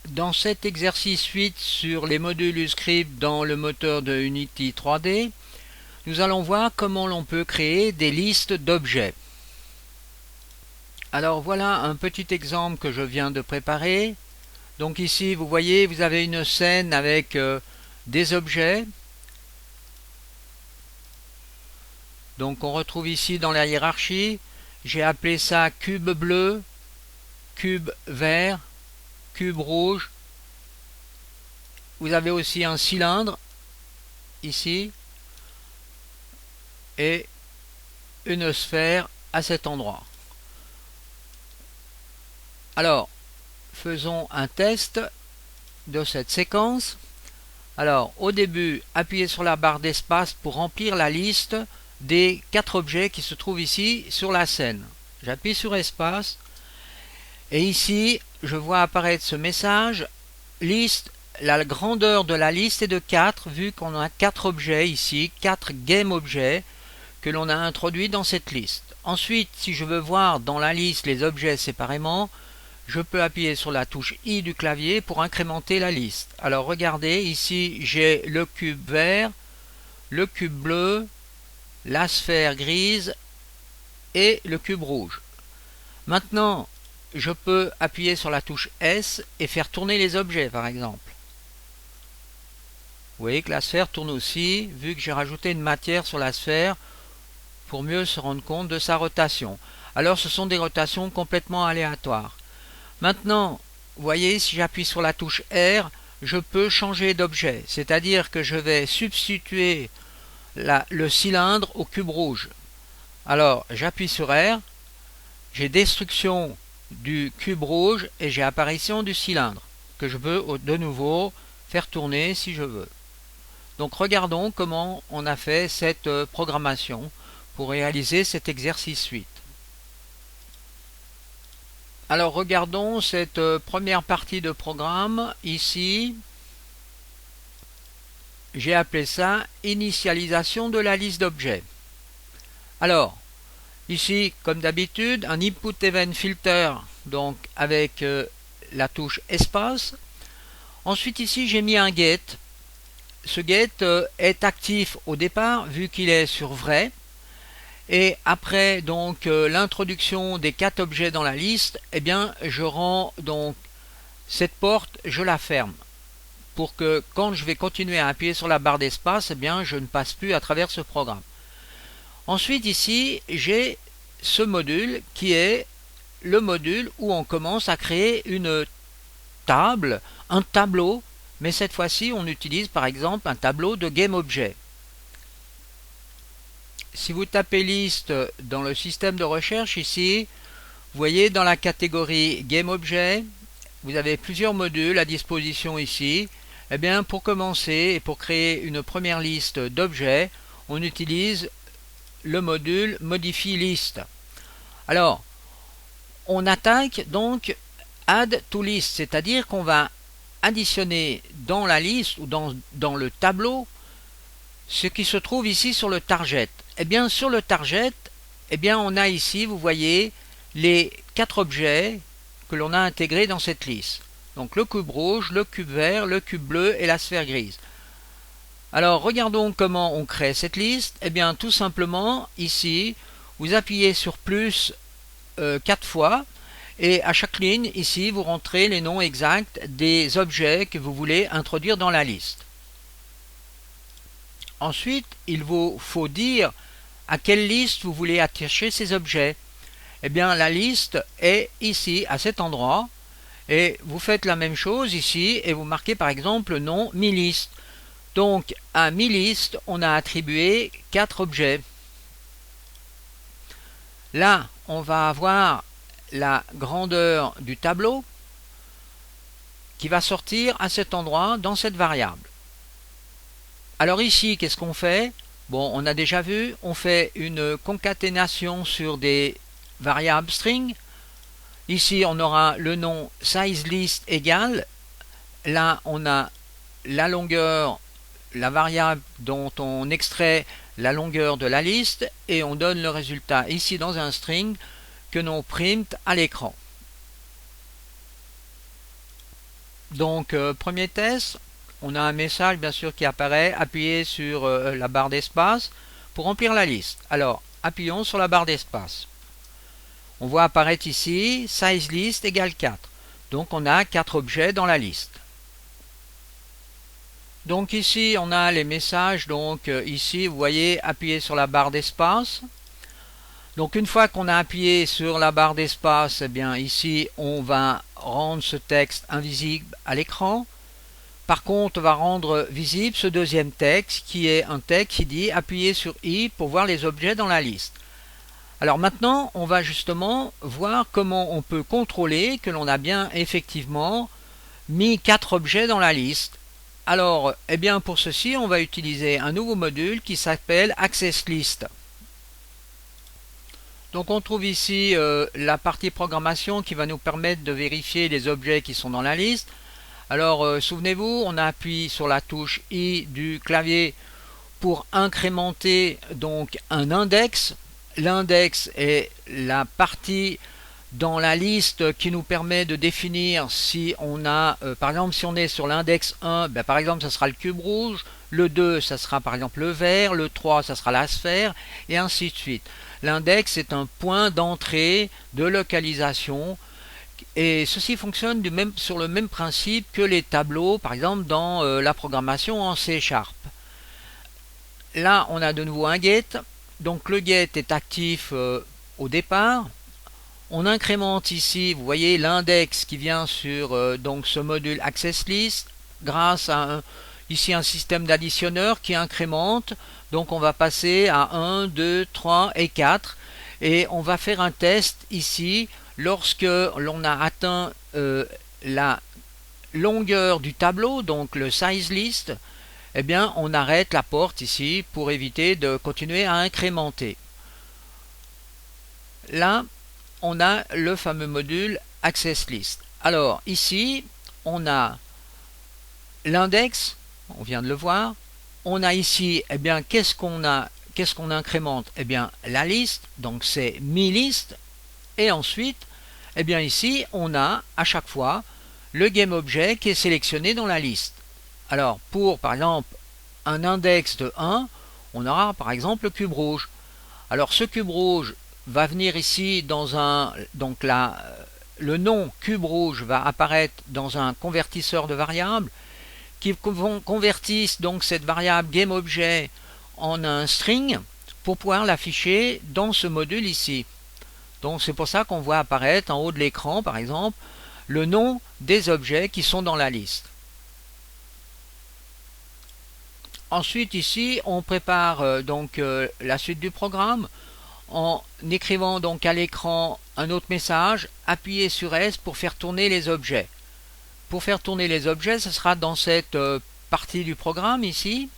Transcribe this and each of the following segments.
Dans cet exercice 8 sur les modules Uscript dans le moteur de Unity 3D, nous allons voir comment l'on peut créer des listes d'objets. Alors voilà un petit exemple que je viens de préparer. Donc ici vous voyez, vous avez une scène avec des objets. Donc on retrouve ici dans la hiérarchie, j'ai appelé ça cube bleu, cube vert, cube rouge. Vous avez aussi un cylindre ici et une sphère à cet endroit. Alors, faisons un test de cette séquence. Alors, au début, appuyez sur la barre d'espace pour remplir la liste des 4 objets qui se trouvent ici sur la scène. J'appuie sur espace et ici, je vois apparaître ce message. Liste, la grandeur de la liste est de 4 vu qu'on a 4 objets ici, 4 game objets que l'on a introduits dans cette liste. Ensuite, si je veux voir dans la liste les objets séparément, je peux appuyer sur la touche I du clavier pour incrémenter la liste. Alors regardez, ici j'ai le cube vert, le cube bleu, la sphère grise et le cube rouge. Maintenant, je peux appuyer sur la touche S et faire tourner les objets par exemple. Vous voyez que la sphère tourne aussi, vu que j'ai rajouté une matière sur la sphère pour mieux se rendre compte de sa rotation. Alors ce sont des rotations complètement aléatoires. Maintenant, vous voyez, si j'appuie sur la touche R, je peux changer d'objet, c'est-à-dire que je vais substituer le cylindre au cube rouge. Alors, j'appuie sur R, j'ai destruction du cube rouge et j'ai apparition du cylindre, que je peux de nouveau faire tourner si je veux. Donc regardons comment on a fait cette programmation pour réaliser cet exercice 8. Alors regardons cette première partie de programme. Ici, j'ai appelé ça initialisation de la liste d'objets. Alors, ici, comme d'habitude, un input event filter, donc avec la touche espace. Ensuite ici, j'ai mis un get. Ce get est actif au départ vu qu'il est sur vrai. Et après donc l'introduction des 4 objets dans la liste, eh bien je rends donc cette porte, je la ferme pour que quand je vais continuer à appuyer sur la barre d'espace, eh bien je ne passe plus à travers ce programme. Ensuite ici, j'ai ce module qui est le module où on commence à créer une table, un tableau, mais cette fois-ci on utilise par exemple un tableau de GameObject. Si vous tapez liste dans le système de recherche ici, vous voyez dans la catégorie GameObject, vous avez plusieurs modules à disposition ici. Eh bien, pour commencer et pour créer une première liste d'objets, on utilise le module Modify List. Alors, on attaque donc Add to List, c'est-à-dire qu'on va additionner dans la liste ou dans le tableau ce qui se trouve ici sur le target. Eh bien, sur le target, eh bien, on a ici, vous voyez, les 4 objets que l'on a intégrés dans cette liste. Donc le cube rouge, le cube vert, le cube bleu et la sphère grise. Alors, regardons comment on crée cette liste. Eh bien, tout simplement, ici, vous appuyez sur plus 4 fois et à chaque ligne, ici, vous rentrez les noms exacts des objets que vous voulez introduire dans la liste. Ensuite, il vous faut dire à quelle liste vous voulez attacher ces objets. Eh bien, la liste est ici, à cet endroit, et vous faites la même chose ici, et vous marquez par exemple le nom Mi liste. Donc, à Mi liste, on a attribué 4 objets. Là, on va avoir la grandeur du tableau qui va sortir à cet endroit dans cette variable. Alors ici, qu'est-ce qu'on fait? Bon, on a déjà vu, on fait une concaténation sur des variables string. Ici, on aura le nom sizeList égale. Là, on a la longueur, la variable dont on extrait la longueur de la liste et on donne le résultat ici dans un string que l'on print à l'écran. Donc premier test, on a un message bien sûr qui apparaît, appuyez sur la barre d'espace pour remplir la liste. Alors appuyons sur la barre d'espace. On voit apparaître ici size list égale 4. Donc on a 4 objets dans la liste. Donc ici on a les messages, donc ici vous voyez appuyez sur la barre d'espace. Donc une fois qu'on a appuyé sur la barre d'espace, eh bien ici on va rendre ce texte invisible à l'écran. Par contre on va rendre visible ce deuxième texte qui est un texte qui dit appuyez sur I pour voir les objets dans la liste. Alors maintenant on va justement voir comment on peut contrôler que l'on a bien effectivement mis 4 objets dans la liste. Alors, eh bien pour ceci, on va utiliser un nouveau module qui s'appelle AccessList. Donc on trouve ici la partie programmation qui va nous permettre de vérifier les objets qui sont dans la liste. Alors souvenez-vous, on appuie sur la touche I du clavier pour incrémenter donc un index. L'index est la partie dans la liste qui nous permet de définir si on a, par exemple si on est sur l'index 1, ben, par exemple ça sera le cube rouge, le 2 ça sera par exemple le vert, le 3 ça sera la sphère, et ainsi de suite. L'index est un point d'entrée, de localisation, et ceci fonctionne sur le même principe que les tableaux, par exemple dans la programmation en C#. Là on a de nouveau un get, donc le get est actif au départ. On incrémente ici, vous voyez l'index qui vient sur donc ce module AccessList grâce à ici un système d'additionneur qui incrémente. Donc on va passer à 1, 2, 3 et 4 et on va faire un test ici lorsque l'on a atteint la longueur du tableau, donc le size list, eh bien on arrête la porte ici pour éviter de continuer à incrémenter. Là on a le fameux module AccessList. Alors ici, on a l'index, on vient de le voir. On a ici, eh bien, qu'est-ce qu'on incrémente? Eh bien, la liste, donc c'est mi-liste. Et ensuite, eh bien ici, on a à chaque fois le GameObjet qui est sélectionné dans la liste. Alors, pour par exemple un index de 1, on aura par exemple le cube rouge. Alors, ce cube rouge va venir ici dans un, donc là, le nom cube rouge va apparaître dans un convertisseur de variables qui convertissent donc cette variable GameObjet en un string pour pouvoir l'afficher dans ce module ici. Donc c'est pour ça qu'on voit apparaître en haut de l'écran par exemple le nom des objets qui sont dans la liste. Ensuite ici on prépare donc la suite du programme en écrivant donc à l'écran un autre message, appuyez sur S pour faire tourner les objets. Pour faire tourner les objets, ce sera dans cette partie du programme ici.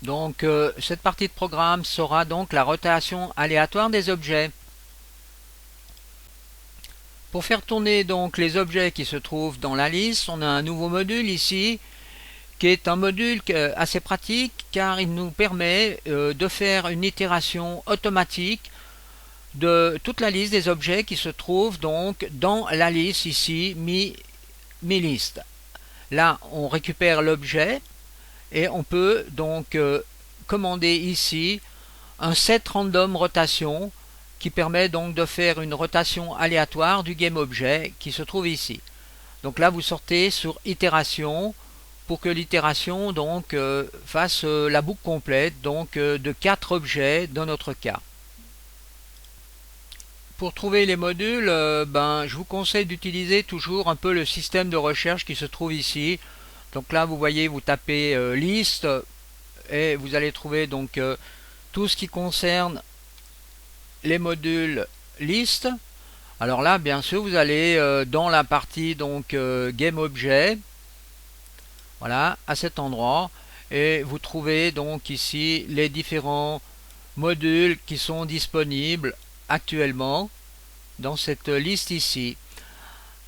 Donc cette partie de programme sera donc la rotation aléatoire des objets. Pour faire tourner donc les objets qui se trouvent dans la liste, on a un nouveau module ici qui est un module assez pratique car il nous permet de faire une itération automatique de toute la liste des objets qui se trouvent donc dans la liste ici mi-liste. Là on récupère l'objet et on peut donc commander ici un set random rotation qui permet donc de faire une rotation aléatoire du GameObjet qui se trouve ici. Donc là vous sortez sur itération pour que l'itération donc fasse la boucle complète donc de 4 objets dans notre cas. Pour trouver les modules, je vous conseille d'utiliser toujours un peu le système de recherche qui se trouve ici. Donc là vous voyez, vous tapez liste et vous allez trouver donc tout ce qui concerne les modules liste. Alors là bien sûr vous allez dans la partie donc GameObjet. Voilà, à cet endroit, et vous trouvez donc ici les différents modules qui sont disponibles actuellement dans cette liste ici.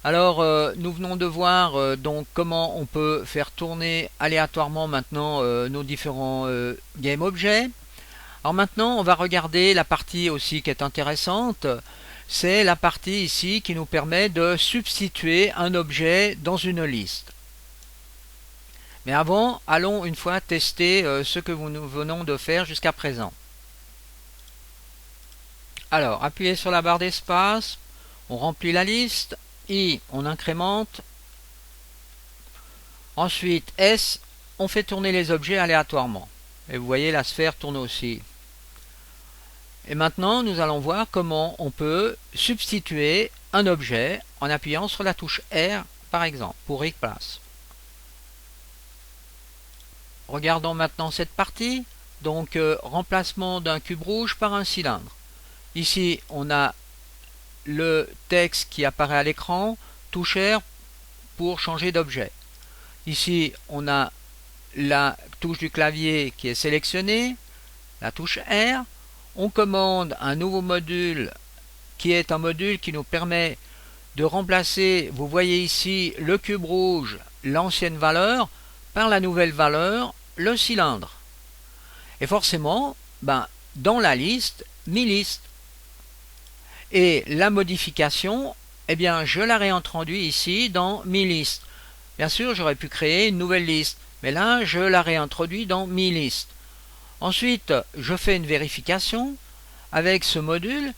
Alors nous venons de voir donc comment on peut faire tourner aléatoirement maintenant nos différents GameObjets. Alors maintenant on va regarder la partie aussi qui est intéressante, c'est la partie ici qui nous permet de substituer un objet dans une liste. Mais avant, allons une fois tester ce que nous venons de faire jusqu'à présent. Alors, appuyez sur la barre d'espace, on remplit la liste, I, on incrémente, ensuite S, on fait tourner les objets aléatoirement. Et vous voyez, la sphère tourne aussi. Et maintenant, nous allons voir comment on peut substituer un objet en appuyant sur la touche R, par exemple, pour replace. Regardons maintenant cette partie. Donc, remplacement d'un cube rouge par un cylindre. Ici, on a le texte qui apparaît à l'écran, touche R pour changer d'objet. Ici, on a la touche du clavier qui est sélectionnée, la touche R. On commande un nouveau module qui est un module qui nous permet de remplacer, vous voyez ici, le cube rouge, l'ancienne valeur, par la nouvelle valeur, le cylindre. Et forcément, dans la liste, mi liste. Et la modification, eh bien, je la réintroduis ici dans mi liste. Bien sûr, j'aurais pu créer une nouvelle liste, mais là, je la réintroduis dans mi liste. Ensuite, je fais une vérification avec ce module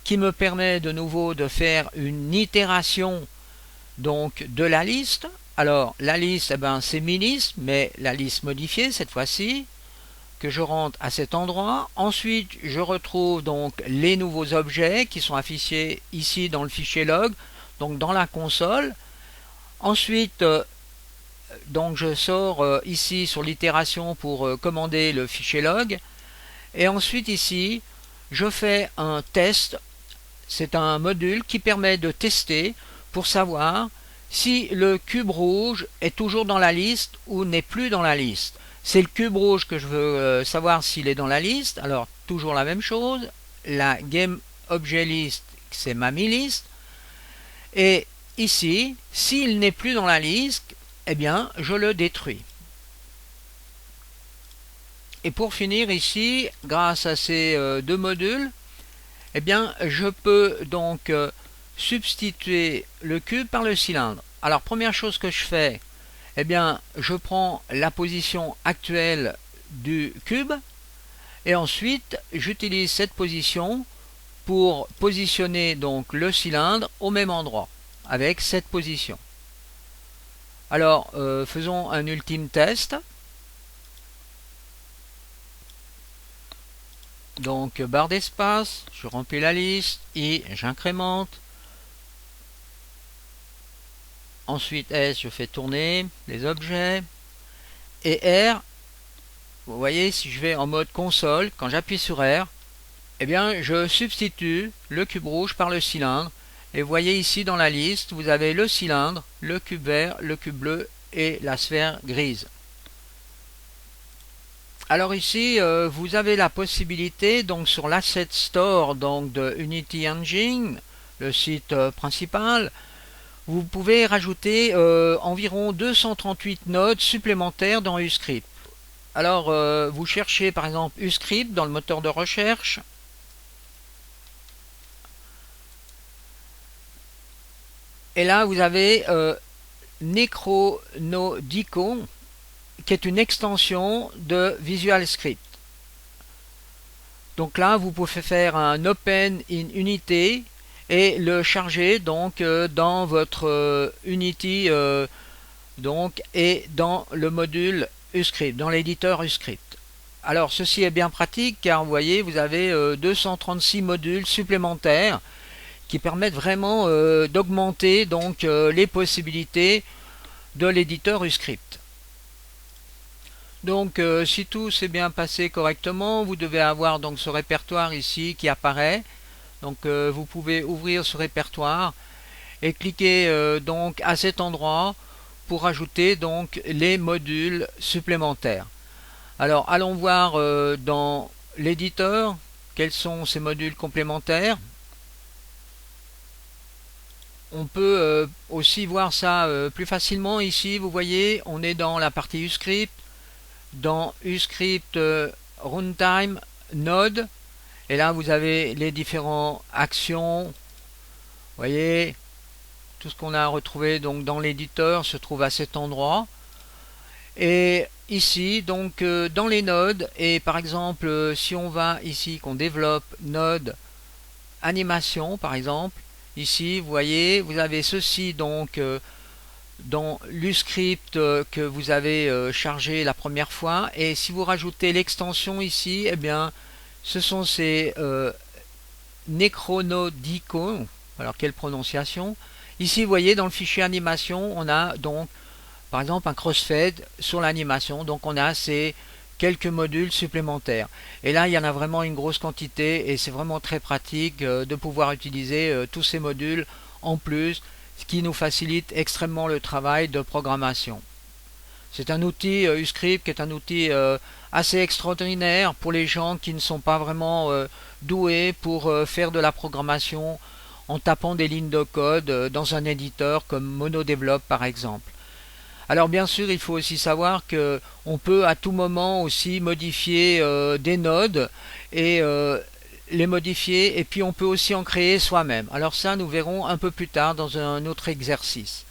qui me permet de nouveau de faire une itération donc de la liste. Alors, la liste, c'est mi liste, mais la liste modifiée cette fois-ci, que je rentre à cet endroit. Ensuite, je retrouve donc les nouveaux objets qui sont affichés ici dans le fichier log, donc dans la console. Ensuite, donc je sors ici sur l'itération pour commander le fichier log. Et ensuite ici, je fais un test. C'est un module qui permet de tester pour savoir si le cube rouge est toujours dans la liste ou n'est plus dans la liste. C'est le cube rouge que je veux savoir s'il est dans la liste. Alors, toujours la même chose. La GameObjectList, c'est ma mi-liste. Et ici, s'il n'est plus dans la liste, eh bien, je le détruis. Et pour finir ici, grâce à ces deux modules, eh bien, je peux donc substituer le cube par le cylindre. Alors, première chose que je fais, eh bien, je prends la position actuelle du cube et ensuite j'utilise cette position pour positionner donc le cylindre au même endroit avec cette position. Alors, faisons un ultime test. Donc, barre d'espace, je remplis la liste et j'incrémente. Ensuite S, je fais tourner les objets. Et R, vous voyez, si je vais en mode console, quand j'appuie sur R, eh bien, je substitue le cube rouge par le cylindre. Et vous voyez ici dans la liste, vous avez le cylindre, le cube vert, le cube bleu et la sphère grise. Alors ici, vous avez la possibilité, donc sur l'Asset Store donc de Unity Engine, le site principal, vous pouvez rajouter environ 238 nodes supplémentaires dans Uscript. Alors, vous cherchez par exemple Uscript dans le moteur de recherche. Et là, vous avez Necronodico, qui est une extension de Visual Script. Donc là, vous pouvez faire un Open in Unity et le charger donc dans votre Unity donc, et dans le module Uscript, dans l'éditeur Uscript. Alors ceci est bien pratique car vous voyez, vous avez 236 modules supplémentaires qui permettent vraiment d'augmenter donc les possibilités de l'éditeur Uscript. Donc si tout s'est bien passé correctement, vous devez avoir donc ce répertoire ici qui apparaît. Donc vous pouvez ouvrir ce répertoire et cliquer donc à cet endroit pour ajouter donc les modules supplémentaires. Alors allons voir dans l'éditeur quels sont ces modules complémentaires. On peut aussi voir ça plus facilement ici. Vous voyez, on est dans la partie Uscript. Dans Uscript Runtime Node, et là vous avez les différentes actions voyez, tout ce qu'on a retrouvé donc dans l'éditeur se trouve à cet endroit. Et ici, donc dans les nodes, et par exemple, si on va ici, qu'on développe node animation, par exemple, ici, vous voyez, vous avez ceci donc dans l'UScript que vous avez chargé la première fois, et si vous rajoutez l'extension ici, eh bien, ce sont ces Necronodico, alors quelle prononciation. Ici, vous voyez, dans le fichier animation, on a donc par exemple un crossfade sur l'animation, donc on a ces quelques modules supplémentaires. Et là, il y en a vraiment une grosse quantité et c'est vraiment très pratique de pouvoir utiliser tous ces modules en plus, ce qui nous facilite extrêmement le travail de programmation. C'est un outil Uscript qui est un outil assez extraordinaire pour les gens qui ne sont pas vraiment doués pour faire de la programmation en tapant des lignes de code dans un éditeur comme MonoDevelop par exemple. Alors bien sûr, il faut aussi savoir que on peut à tout moment aussi modifier des nodes et les modifier, et puis on peut aussi en créer soi-même. Alors ça, nous verrons un peu plus tard dans un autre exercice.